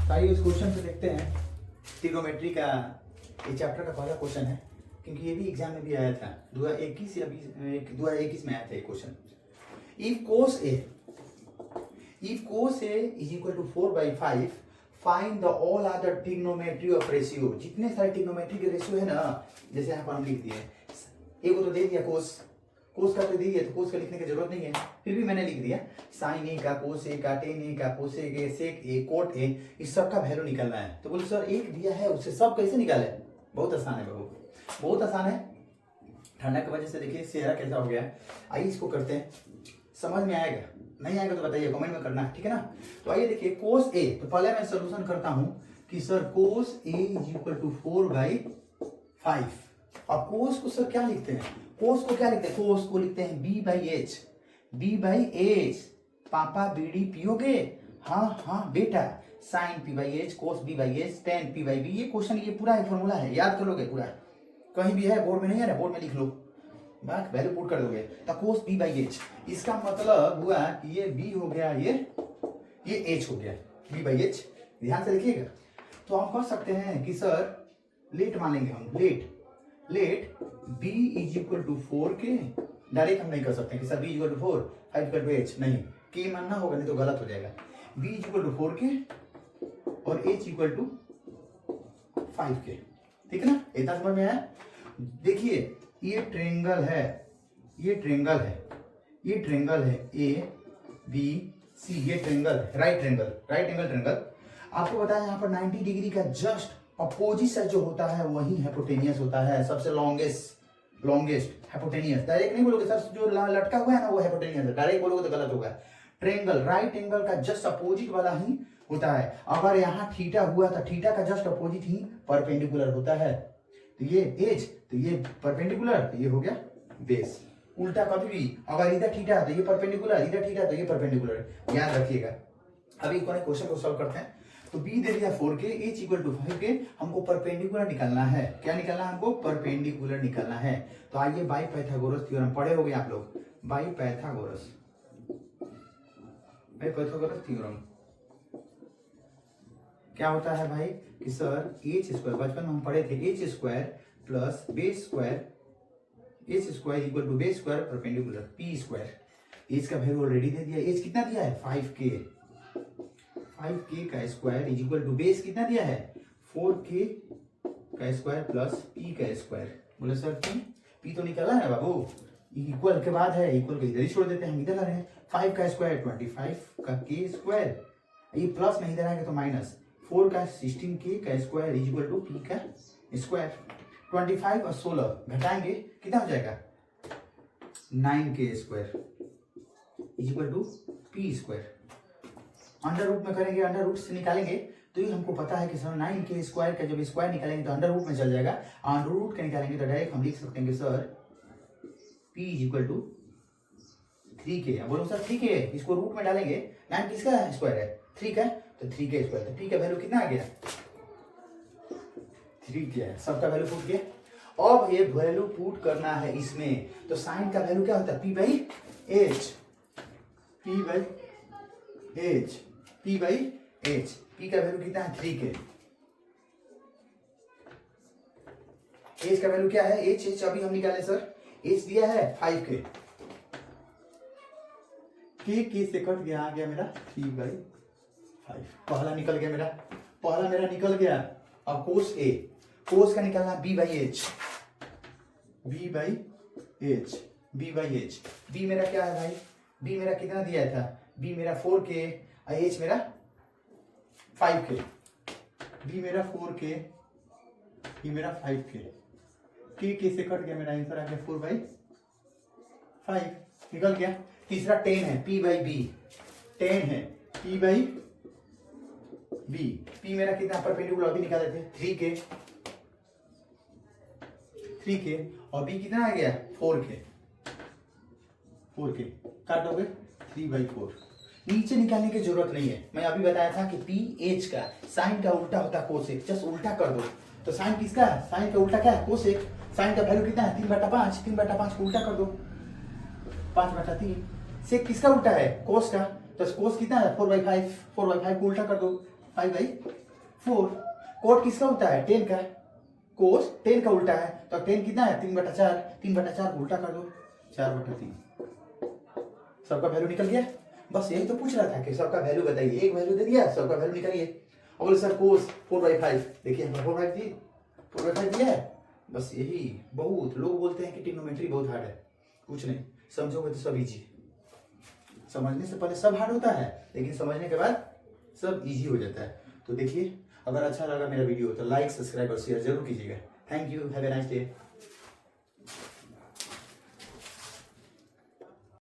तो आइए इस क्वेश्चन से देखते हैं। ट्रिग्नोमेट्री का ये चैप्टर का पहला क्वेश्चन है, क्योंकि ये भी एग्जाम में भी आया था 2021 या 2021 में आया था ये question. If cos A is equal to 4/5 find the all other trigonometry of ratio. जितने सारे ट्रिग्नोमेट्री के रेशियो है ना, जैसे यहाँ पर हम लिख दिए, एक को तो दे दिया कोस का तो दे दिया, तो कोस का लिखने की जरूरत नहीं है, फिर भी मैंने लिख दिया साइन ए का, कोस ए का, टेन ए का, cosec A, sec A, cot A, इस सब का वैल्यू निकालना है। तो बोले सर एक दिया है उससे सब कैसे निकाले? बहुत आसान है बाबू, बहुत आसान है। ठंडा की वजह से देखिए चेहरा कैसा हो गया है। आइए इसको करते हैं, समझ में आएगा, नहीं आएगा तो बताइए कमेंट में करना है, ठीक है ना। तो आइए देखिए कोस ए, तो पहले मैं सोल्यूशन करता हूं कि sir cos A is equal to 4/5। अब कोस को सर क्या लिखते हैं? कोस को क्या लिखते हैं? कोस को लिखते हैं b/h पापा बीड़ी पियोगे? हाँ बेटा। साइन p/h, कोस b/h, tan p/b। ये क्वेश्चन, ये पूरा फॉर्मूला है, याद कर लोगे पूरा, कहीं भी है, बोर्ड में नहीं है ना, बोर्ड में लिख लो, बात वैल्यू पुट कर दोगे। तो कोस b/h, इसका मतलब हुआ कि ये b हो गया, ये h हो गया, b/h। ध्यान से देखिएगा। तो हम कर सकते हैं कि सर लेट मान लेंगे हम, let b is equal to 4 k. Direct हम नहीं कर सकते कि sir b is equal to 4, 5 equal to h, नहीं, के मानना होगा, नहीं तो गलत हो जाएगा। b इज इक्वल टू 4 के और h इक्वल टू 5 के, ठीक है ना। इतना समझ में आया? देखिए ये ट्रेंगल है, ये ट्रेंगल है ए बी सी, ये ट्रेंगल है, राइट एंगल ट्रेंगल। आपको बताया यहाँ पर 90 डिग्री का जस्ट अपोजिट साइड जो होता है वही हाइपोटेनियस होता है, सबसे लॉन्गेस्ट हाइपोटेनियस। डायरेक्ट नहीं बोलोगे सर जो लटका हुआ है ना वो हाइपोटेनियस है, डायरेक्ट बोलोगे तो गलत होगा। ट्रेंगल राइट एंगल का जस्ट अपोजिट वाला ही होता है। अगर यहाँ थीटा हुआ तो थीटा का जस्ट अपोजिट ही परपेंडिकुलर होता है। तो ये एज, तो ये परपेंडिकुलर, तो ये हो गया बेस। उल्टा कभी भी अगर इधर थीटा तो ये परपेंडिकुलर, इधर थीटा तो ये परपेंडिकुलर, याद रखिएगा। अभी क्वेश्चन को सॉल्व करते हैं। तो b दे दिया 4 के, h इक्वल टू 5 के, हमको परपेंडिकुलर निकालना है। क्या निकालना है हमको? परपेंडिकुलर निकालना है। तो आइए बाई पाइथागोरस थ्योरम पढ़े होंगे आप लोग, बाई पाइथागोरस थ्योरम क्या होता है भाई कि सर h स्क्वायर, बचपन में हम पढ़े थे, h square plus base square, h square equal to base square perpendicular p square. h का वैल्यू ऑलरेडी दे दिया, h कितना दिया है? 5k का square is equal to base कितना दिया है? 4k का स्क्वायर प्लस p का स्क्वायर। बोले सर p तो निकला है बाबू, इक्वल के बाद है, इक्वल को इधर ही छोड़ देते हैं, हम इधर ला रहे हैं। 5 का स्क्वायर 25 का k स्क्वायर, ये प्लस में इधर आएगा तो माइनस, 4 का 16k का square is equal to p का स्क्वायर। 25 और 16 घटाएंगे कितना हो जाएगा? 9k square is equal to p square. Under root में करेंगे, अंडर रूट से निकालेंगे, तो ये हमको पता है कि सर 9k स्क्वायर का जब स्क्वायर निकालेंगे तो अंडर रूट में चल जाएगा। अंडर रूट का निकालेंगे तो डायरेक्ट हम लिख सकते हैं कि sir p is equal to 3k। बोलो सर 3k, इसको रूट में डालेंगे, 9 किसका स्क्वायर है? 3 का, तो 3k स्क्वायर। तो p का वैल्यू कितना आ गया? 3k है, सबका वैल्यू पुट किया। अब ये वैल्यू पुट करना है इसमें, तो साइन का वैल्यू क्या होता है? p/h, p का वैल्यू कितना है? 3k। h का वैल्यू क्या है? h अभी हम निकाले सर, h दिया है 5k, k से कट गया, आ गया मेरा 3/5। पहला निकल गया मेरा, निकल गया। अब कोस का निकालना b/h, b मेरा क्या है भाई? b मेरा कितना दिया था? b मेरा 4k और h मेरा 5k। b मेरा 4k, b मेरा 5k, k से कट गया, मेरा आंसर आ गया 4/5, निकल गया। तीसरा 10 है, p/b, 10 है p/b, p मेरा कितना परपेंडिकुलर अभी निकाले थे? 3k और b कितना आ गया? 4k काटोगे 3/4। नीचे निकालने की जरूरत नहीं है, मैं अभी बताया था कि ph का साइन का उल्टा होता है कोसेक, जस्ट उल्टा कर दो। तो साइन किसका है? साइन का उल्टा क्या है? कोसेक। साइन का वैल्यू कितना है? 3/5, 3/5 को उल्टा कर दो, 5/3। सेक किसका उल्टा है? कोस का, तो कोस कितना है? 4/5, 4/5 को उल्टा कर दो, 5/4। कोट किसका होता है? 10 का। कोस 10 का उल्टा है, तो 10 कितना है? 3/4। 3/4 उल्टा कर दो, 4/3। सबका वैल्यू निकल गया। बस यही तो पूछ रहा था कि सबका वैल्यू बताइए। एक वैल्यू दे दिया, सबका वैल्यू निकालिए। अब बोले सर कोस 4/5, देखिए हमारा 4/5 दिया है। बस यही। बहुत लोग बोलते हैं कि ट्रिग्नोमेट्री बहुत हार्ड है। कुछ नहीं, समझोगे तो सब इजी। समझने से पहले सब हार्ड होता है, लेकिन समझने के बाद सब इजी हो जाता है। तो देखिए, अगर अच्छा लगा मेरा वीडियो तो लाइक, सब्सक्राइब और शेयर जरूर कीजिएगा। Thank you, have a nice day.